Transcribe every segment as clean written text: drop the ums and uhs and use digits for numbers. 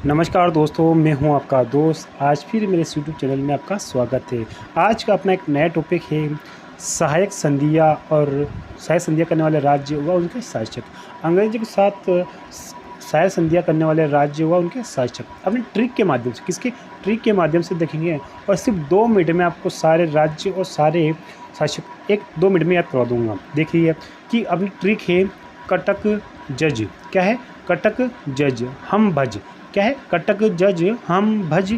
नमस्कार दोस्तों, मैं हूं आपका दोस्त। आज फिर मेरे यूट्यूब चैनल में आपका स्वागत है। आज का अपना एक नया टॉपिक है सहायक संधियां और सहायक संधियां करने वाले राज्य व उनके शासक। अंग्रेजी के साथ सहायक संधियां करने वाले राज्य व उनके शासक अपने ट्रिक के माध्यम से, किसके ट्रिक के माध्यम से देखेंगे और सिर्फ 2 मिनट में आपको सारे राज्य और सारे शासक 1-2 मिनट में याद करवा दूंगा। देखिए कि अपनी ट्रिक है कटक जज। क्या है? कटक जज हम भज। क्या है? कटक जज हम भज।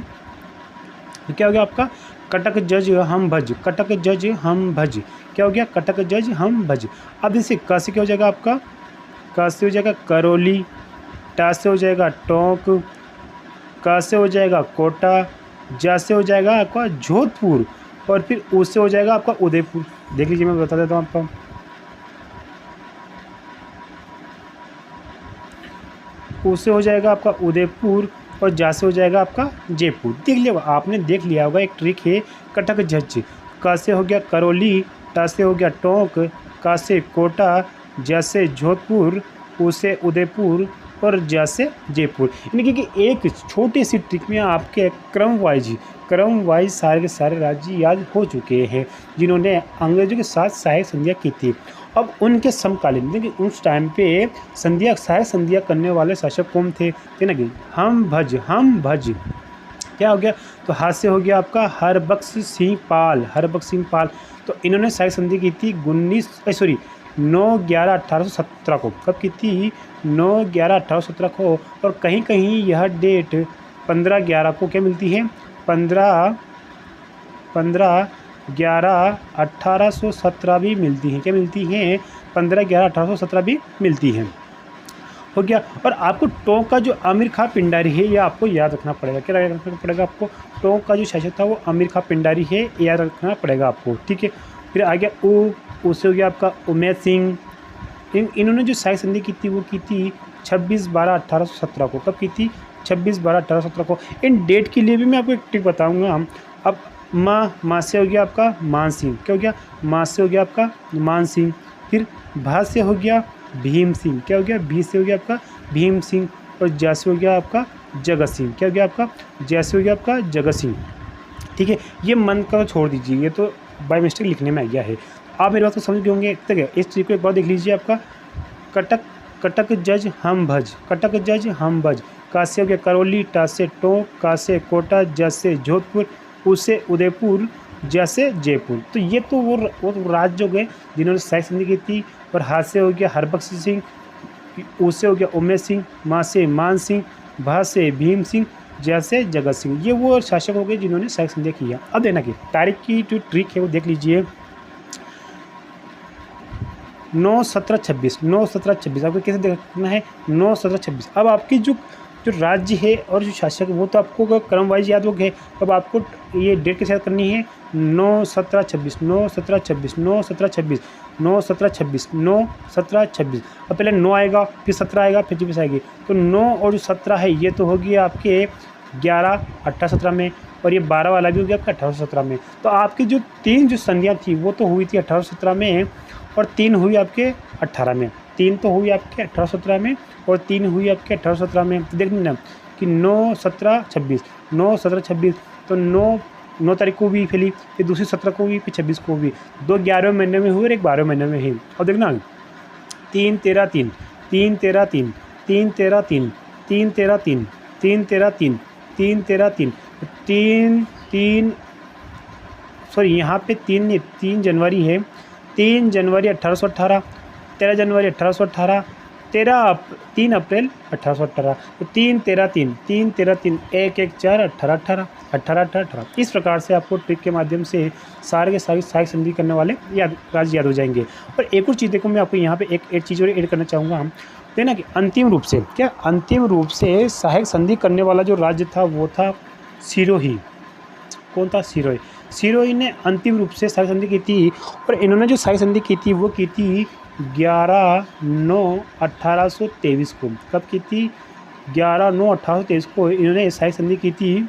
क्या हो गया आपका? कटक जज हम भज। कटक जज हम भज। क्या हो गया? कटक जज हम भज। अब इसे क से क्या हो जाएगा आपका? क से हो जाएगा करौली, टा से हो जाएगा टोंक, क से हो जाएगा कोटा, जा से हो जाएगा आपका जोधपुर और फिर उ से हो जाएगा आपका उदयपुर। देख लीजिए, मैं बता देता हूँ आपको। उ से हो जाएगा आपका उदयपुर और जा से हो जाएगा आपका जयपुर। देख लिया, आपने देख लिया होगा। एक ट्रिक है कटक जज। क से हो गया करौली, टा से हो गया टोंक, का से कोटा, जा से जोधपुर, उ से उदयपुर और जा से जयपुर। यानी कि एक छोटी सी ट्रिक में आपके क्रम वाइज सारे के सारे राज्य याद हो चुके हैं जिन्होंने अंग्रेजों के साथ सहायक संधियाँ की थी। अब उनके समकालीन, देखिए उस टाइम पे सहायक संधियाँ करने वाले शासक कौन थे? ना कि हम भज। क्या हो गया? तो हाथ से हो गया आपका हरबख्श सिंह पाल। तो इन्होंने सहायक संधि की थी 9/11/1817 को। कब की थी? 9/11/1817 को। और कहीं कहीं यह डेट 15/11 को क्या मिलती है? 15/11/1817 भी मिलती हैं। क्या मिलती हैं? 15/11/1817 भी मिलती हैं। हो गया। और आपको टोंक का जो आमिर खां पिंडारी है, यह आपको याद रखना पड़ेगा। क्या याद रखना पड़ेगा आपको? टोंक का जो शासक था वो आमिर खां पिंडारी है, याद रखना पड़ेगा आपको। ठीक है। फिर आ गया उ से हो गया आपका उमेश सिंह। इन्होंने जो सहायक संधि की थी वो की थी 26/12/1817 को। कब की थी? 26/12/1817 को। इन डेट के लिए भी मैं आपको एक ट्रिक बताऊंगा। अब माँ से हो गया आपका मान सिंह। क्या हो गया? माँ से हो गया आपका मान सिंह। फिर भा से हो गया भीम सिंह। क्या हो गया? भी से हो गया आपका भीम सिंह। और जा से हो गया आपका जगत सिंह। क्या हो गया आपका? जा से हो गया आपका जगत सिंह। ठीक है। ये मन का छोड़ दीजिए, ये तो बाय मिस्टेक लिखने में आ गया है। आप मेरी बात को समझ गए होंगे। ठीक है। इस चीज़ को एक बार देख लीजिए। आपका कटक जज हम भज। कटक जज हम भज। का से हो गया करौली, टा से टोंक, का से कोटा, जा से जोधपुर, उ से उदयपुर, जा से जयपुर। तो ये तो वो राज्य हो गए जिन्होंने सहायक संधि की थी। और हाथ से हो गया हरबख्श सिंह, उ से हो गया उमेश सिंह, माँ से मान सिंह, भा से भीम सिंह, जा से जगत सिंह। ये वो शासक हो गए जिन्होंने सहायक संधि किया। अब देना कि तारीख की जो ट्रिक है वो देख लीजिए। 9/17/26। 9/17/26 आपको कैसे देखना है? 9/17/26। अब आपकी जो राज्य है और जो शासक है वो तो आपको क्रम वाइज याद हो गए। अब आपको ये डेट के साथ करनी है 9/17/26। 9/17/26। 9/17/26। 9/17/26। 9/17/26। अब पहले 9 आएगा, फिर 17 आएगा, फिर 26 आएगी। तो 9 और जो 17 है ये तो होगी आपके 11/18/17 में, और ये 12 वाला भी हो गया आपका 18/17 में। तो आपकी जो 3 जो संधियाँ थी वो तो हुई थी 18/17 में, और 3 हुई आपके 18 में। 3 तो हुई आपके 18/17 में और 3 हुई आपके 18/17 में। तो देख लेना कि 9/17/26। 9/17/26। तो 9 तारीख को भी फैली, फिर दूसरी 17 को भी, फिर 26 को भी। 2 11वें महीने में हुई और एक 12वें महीने में ही। और देखना 3/13/3, 3/13/3, 3/13/3, 3/13/3, 3/13/3, 3/13/3, 3 सॉरी यहाँ पे 3 नहीं, 3 जनवरी है। 3 जनवरी 1818, 13 जनवरी 1818, 3 अप्रैल 1818। तो 3/13/3, 3/13/3, 1/1/4, 18/18, 18/18। इस प्रकार से आपको ट्रिक के माध्यम से सारे के सारे सहायक संधि करने वाले राज्य याद हो जाएंगे। और एक और चीज़ देखो, मैं आपको यहाँ पे एक चीज़ और ऐड करना चाहूँगा। देखना कि अंतिम रूप से सहायक संधि करने वाला जो राज्य था वो था सिरोही। कौन था? सिरोही ने अंतिम रूप से सहायक संधि की थी। और इन्होंने जो सहायक संधि की थी वो की थी 11/9/1823 को। कब की थी? 11/9/1823 को इन्होंने सहायक संधि की थी